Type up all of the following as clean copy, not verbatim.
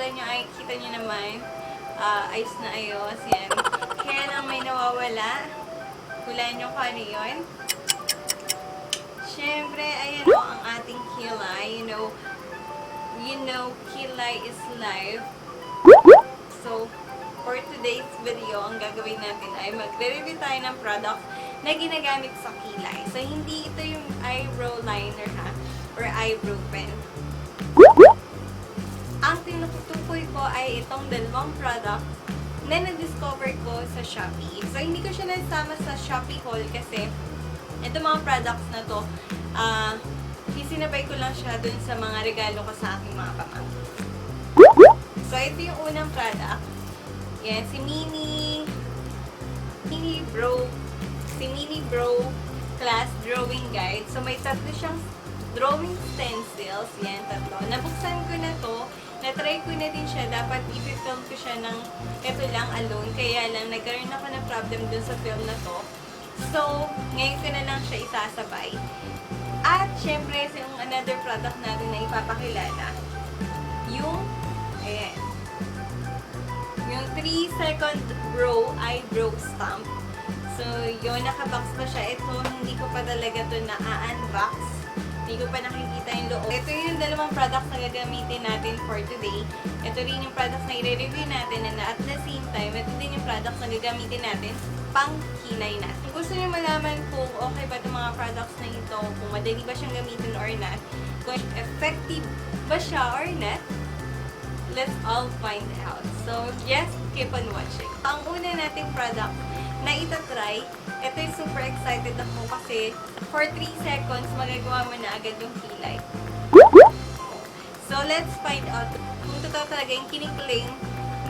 itsura nyo ay, kita nyo naman, ayos na ayos. Yan. Kaya lang may nawawala. Hulaan nyo kung ano yun. Siyempre, ayan o, ang ating Kilay. You know, Kilay is live. So, for today's video, ang gagawin natin ay magre-review tayo ng product na ginagamit sa Kilay. So, hindi ito yung eyebrow liner ha, or eyebrow pen. Ang tinutukoy ko ay itong dalawang product na na-discover ko sa Shopee. So, hindi ko siya nasama sa Shopee haul kasi itong mga products na to, isinabay ko lang siya dun sa mga regalo ko sa aking mga pamangkin. So, ito yung unang product. Yan, si Mini Brow Class Drawing Guide. So, may tatlo siyang drawing stencils. Yan, tatlo. Nabuksan ko na to. Na-try ko na din siya. Dapat i-film ko siya ng ito lang alone. Kaya lang, nagkaroon ako ng problem dun sa film na to. So, ngayon ko na lang siya isasabay. At, syempre, yung another product natin na ipapakilala, yung, ayan, yung 3-second eyebrow stamp. So, yun, nakabox pa siya. Ito, hindi ko pa talaga ito na-unbox. Hindi ko pa nakikita yung loob. Ito yung dalawang products na gagamitin natin for today. Ito rin yung products na i-review natin and at the same time, ito din yung products na gagamitin natin PangKilay natin. Kung gusto nyo malaman kung okay ba itong mga products na ito, kung madali ba siyang gamitin or not, kung effective ba siya or not, let's all find out. So, just keep on watching. Ang una nating product na itatry, ito yung super excited ako kasi for 3 seconds, magagawa mo na agad yung kilay. So, let's find out kung totoo talaga yung kiniklaim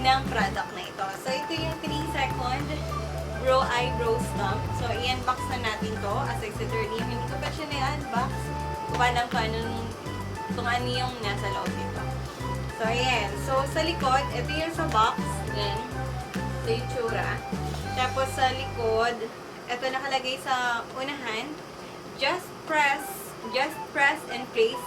ng product na ito. So, ito yung 3-second eyebrow stamp. So, i-unbox na natin to. As I said earlier, hindi ko pa siya na-unbox. Kung ano yung nasa loob nito. So, ayan. So, sa likod, ito yung sa box. Ayan. Ito yung tsura. Tapos, sa likod, ito nakalagay sa unahan. Just press and place.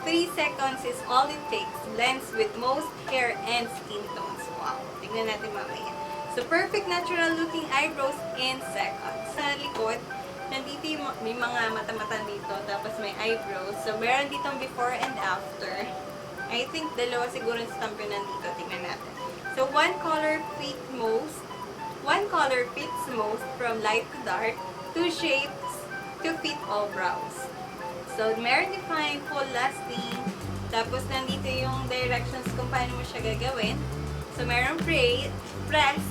3 seconds is all it takes. Blends with most hair and skin tones. Wow. Tingnan natin mamaya. So, perfect natural looking eyebrows in seconds. Sa likod, nandito yung, may mga mata-mata dito. Tapos may eyebrows. So, meron ditong before and after. I think dalawa siguro yung stamp yun nandito. Tingnan natin. So, one color fits most from light to dark. 2 shapes to fit all brows. So, meron defined, full lasting. Tapos, nandito yung directions kung paano mo siya gagawin. So, meron press,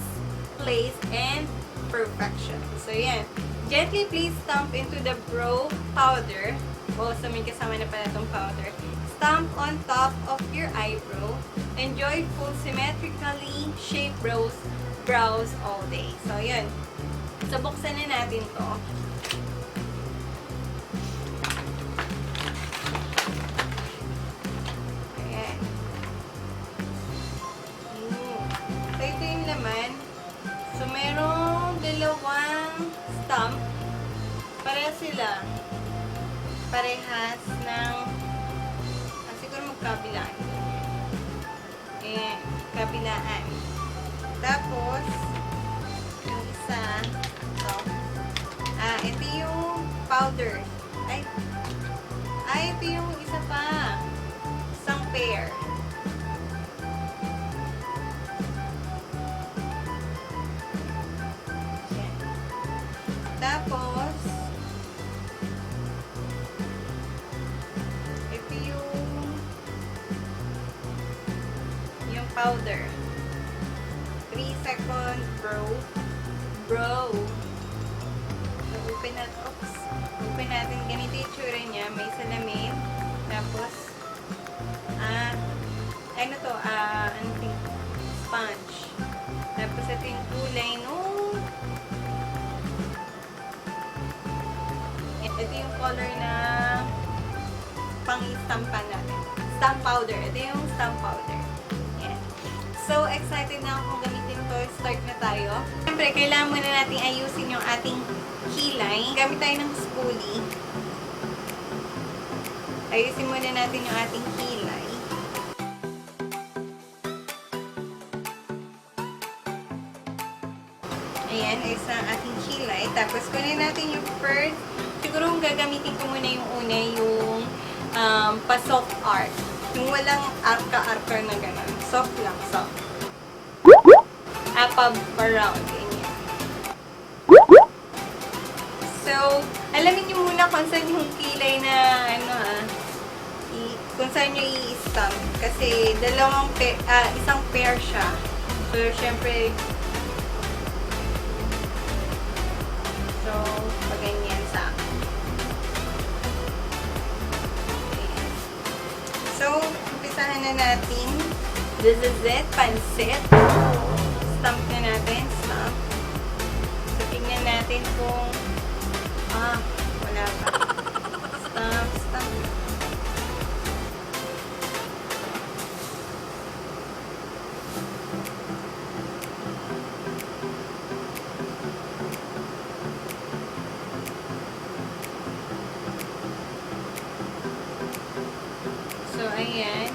place, and perfection. So, yan. Gently place stamp into the brow powder. So may kasama na pala itong powder. Stamp on top of your eyebrow. Enjoy full symmetrically shaped brows all day. So, yun. So, buksan na natin to. Ayan. So, ito yung laman. So, merong dalawang stamp. Parehas sila. Parehas ng siguro magkabilaan. Kabilaan. Tapos, yung isa, ito yung powder. Ito yung isa pa. Isang pair. Yan. Tapos, ito yung powder. 3-second brow. So, open natin. Ganito yung tsura niya. May salamin. Tapos, sponge. Tapos, ito yung kulay nung ito yung color na pang-stampan natin. Stamp powder. Ito yung stamp powder. Yan. So, excited na akong gamitin to. Start na tayo. Siyempre, kailangan muna natin ayusin yung ating kilay. Gamit tayo ng spoolie. Ayusin muna natin yung ating kilay. Ayan, is ang ating kilay. Tapos, kunin natin yung first. Siguro gagamitin ko muna yung una, yung pa-soft art. Yung walang arka-arka na gano'n. Soft lang, soft. Up-around, ganyan. So, alamin nyo muna kung saan yung kilay na, kung saan nyo i-stamp. Kasi, isang pair siya. So, syempre, ganyan sa akin. Ayan. So, umpisahan na natin. This is it, pansit. Stamp na natin, stamp. So, tingnan natin kung wala pa. Stamp, stamp. So, ayan.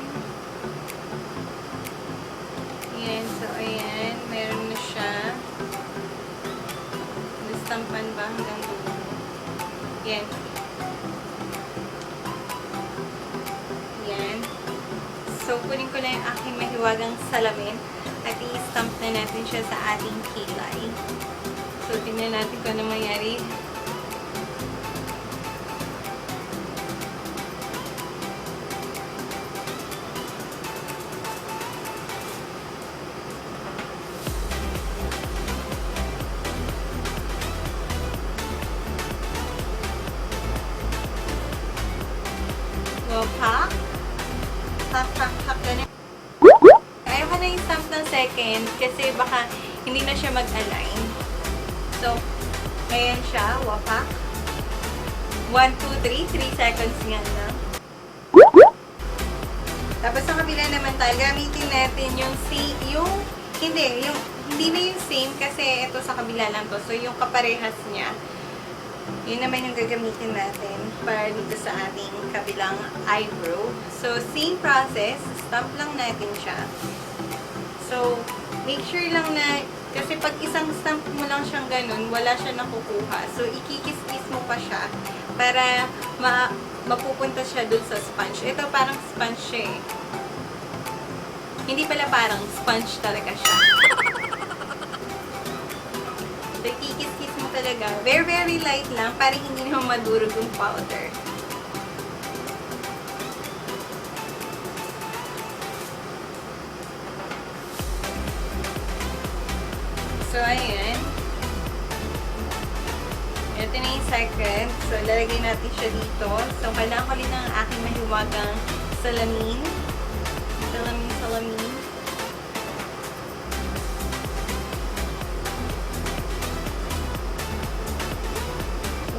Ayan, so, ayan. Meron na siya. Nastampan ba hanggang dulo? Ayan. Ayan. So, kunin ko na yung aking mahiwagang salamin at i-stamp na natin siya sa ating kilay. So, tingnan natin kung ano mangyari. Pak. Pak. Ganun. Ayaw ko na yung stamp ng second kasi baka hindi na siya mag-align. So, ayan siya. Wapak. 1, 2, 3. 3 seconds nga lang. Tapos sa kabila naman tayo, gamitin natin yung hindi na yung same kasi ito sa kabila lang to. So, yung kaparehas niya. Yun naman yung gagamitin natin para dito sa ating kabilang eyebrow. So, same process. Stamp lang natin siya. So, make sure lang na, kasi pag isang stamp mo lang siyang ganun, wala siya nakukuha. So, ikikis-kis mo pa siya para mapupunta siya dun sa sponge. Ito parang sponge siya eh. Hindi pala parang sponge talaga siya. So, ikikis-kis mo talaga. Very, very light lang para hindi naman madurog yung powder. So, ayan. Ito na yung second. So, lalagay natin siya dito. So, kailangan ko rin ng aking mahiwagang salamin. Salamin.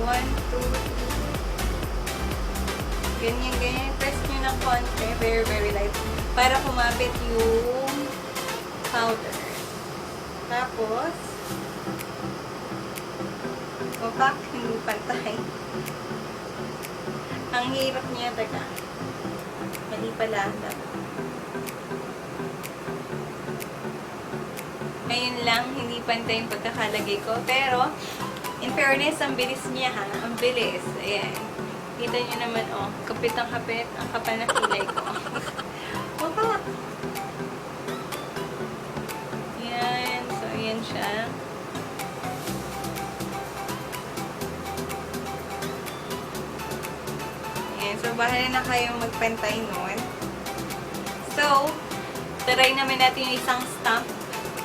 One, two, three. Ganyan. Press nyo ng konti. Very, very light. Para kumapit yung powder. Tapos, opak, hindi pantay. Ang hirap niya, taga. Mali pala. Ngayon lang, hindi pantay yung pagkakalagay ko. Pero, in fairness, ang bilis niya ha. Ang bilis. Ayan. Kita nyo naman, kapit ang kapit. Ang kapal na kilay ko. Opak! Ayan siya. Ayan. So, bahala na kayong magpantay nun. So, try naman natin yung isang stamp.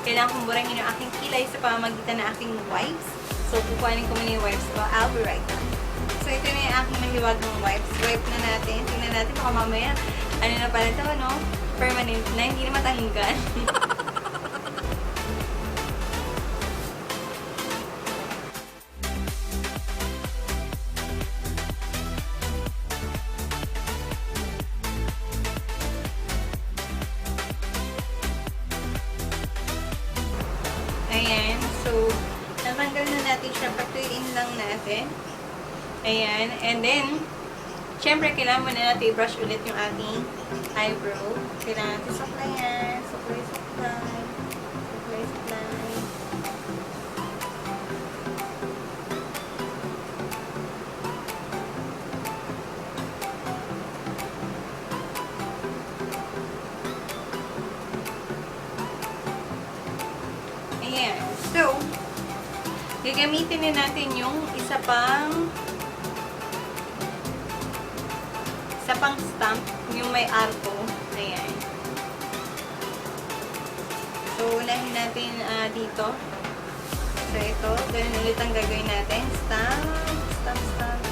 Kailangan kong burangin yung aking kilay sa pamamagitan ng aking wipes. So, kukuhanin ko muna yung wipes ko. I'll be right back. So, ito na yung aking mahiwagang wipes. Wipe na natin. Tingnan natin baka mamaya. Ano na pala ito, no? Permanent na. Hindi na matanggal. Ayan. So, natanggal na natin siya. Patuyin lang natin. Ayan. And then, syempre, kailangan muna natin i-brush ulit yung ating eyebrow. Kailangan natin supply yan. Supply. gagamitin na natin yung isa pang stamp, yung may arco. Ayan. So, unahin natin dito. So, ito. Ganun ulit ang gagawin natin. Stamp, stamp, stamp.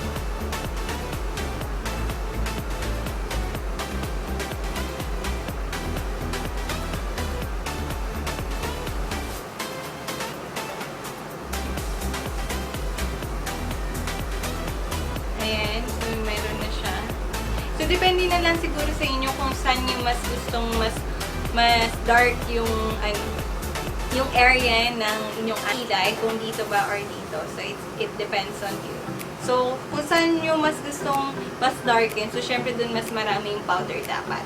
Ayan. So, mayroon na siya. So, depende na lang siguro sa inyo kung saan yung mas gustong mas dark yung yung area ng inyong kilay, kung dito ba or dito. So, it depends on you. So, kung saan nyo mas gustong mas darken, so, syempre dun mas maraming powder dapat.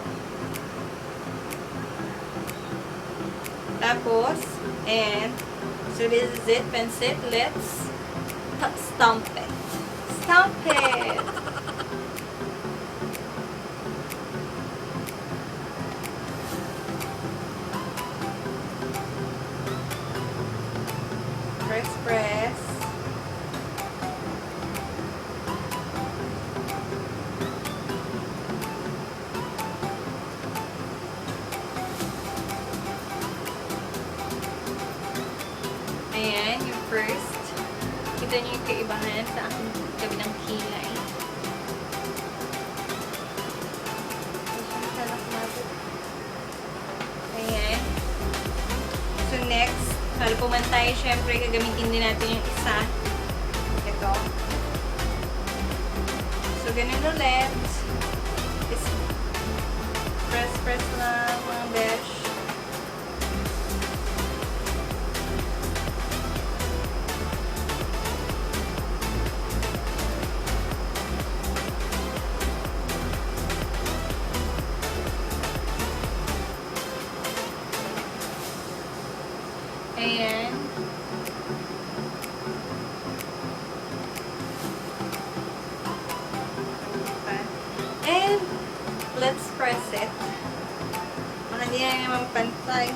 Tapos, and, so this is it, pencil. Let's stamp it. Stamp it! Press. Ayan, yung first. Kita niyo yung kaibahan sa aking kabilang kilay. Ayan. So, next, para pumantay, syempre, gagamitin din natin yung isa. Ito. So, ganun ulit. Press lang, mga besh. Ayan. And, let's press it. Baka hindi na naman pantay.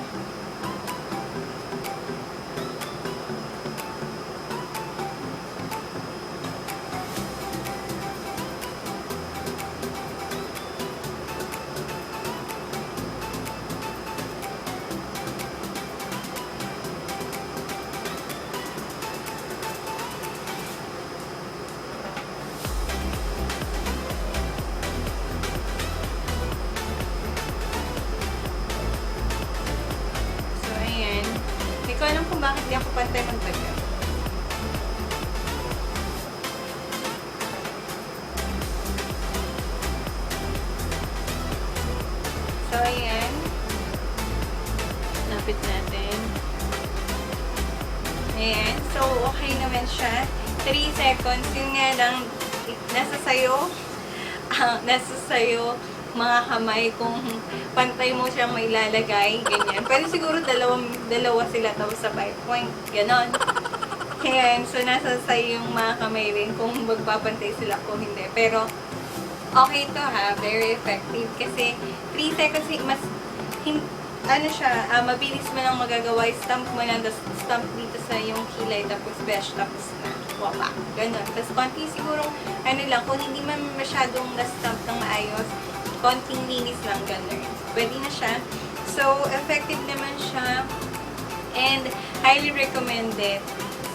Hindi ko alam kung bakit di ako pantay magbaga. So, ayan. Lapit natin. Ayan. So, okay naman siya. 3 seconds. Yun nga lang, nasa sayo mga kamay kung pantay mo siyang mailalagay, ganyan. Pero siguro dalawa sila tapos sa 5 point, ganon. Ayan, so nasa sa'yo yung mga kamay rin kung magpapantay sila kung hindi. Pero, okay to ha, very effective. Kasi, 3 seconds, mabilis mo lang magagawa, stamp mo lang, stamp dito sa yung kilay, tapos besh, tapos na, wapa, ganon. Tapos, konti siguro, kung hindi man masyadong na-stamp ng maayos, konting linis lang, gano'n. Pwede na siya. So, effective naman siya. And, highly recommended.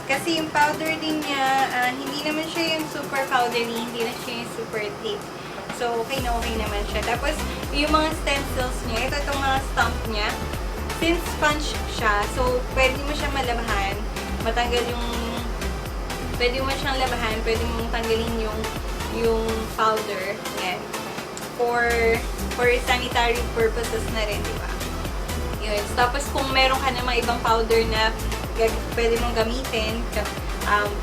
Kasi yung powder din niya, hindi naman siya yung super powdery, hindi na siya yung super thick. So, okay na okay naman siya. Tapos, yung mga stencils niya, itong mga stamp niya, since sponge siya, so, pwede mo siyang malabahan, matanggal yung, pwede mo siyang labahan, pwede mong tanggalin yung powder. Yan. For sanitary purposes na rin, di ba? Yun. Tapos, kung meron ka namang ibang powder na pwede mong gamitin,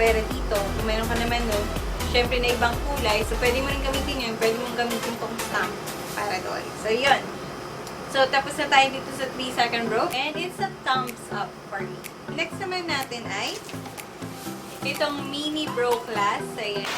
pero dito, kung meron ka naman nun, syempre na ibang kulay, so pwede mo rin gamitin yun, pwede mong gamitin itong stamp para doon. So, yun. So, tapos na tayo dito sa 3-second row, and it's a thumbs up for me. Next naman natin ay itong mini brow class. Ayan.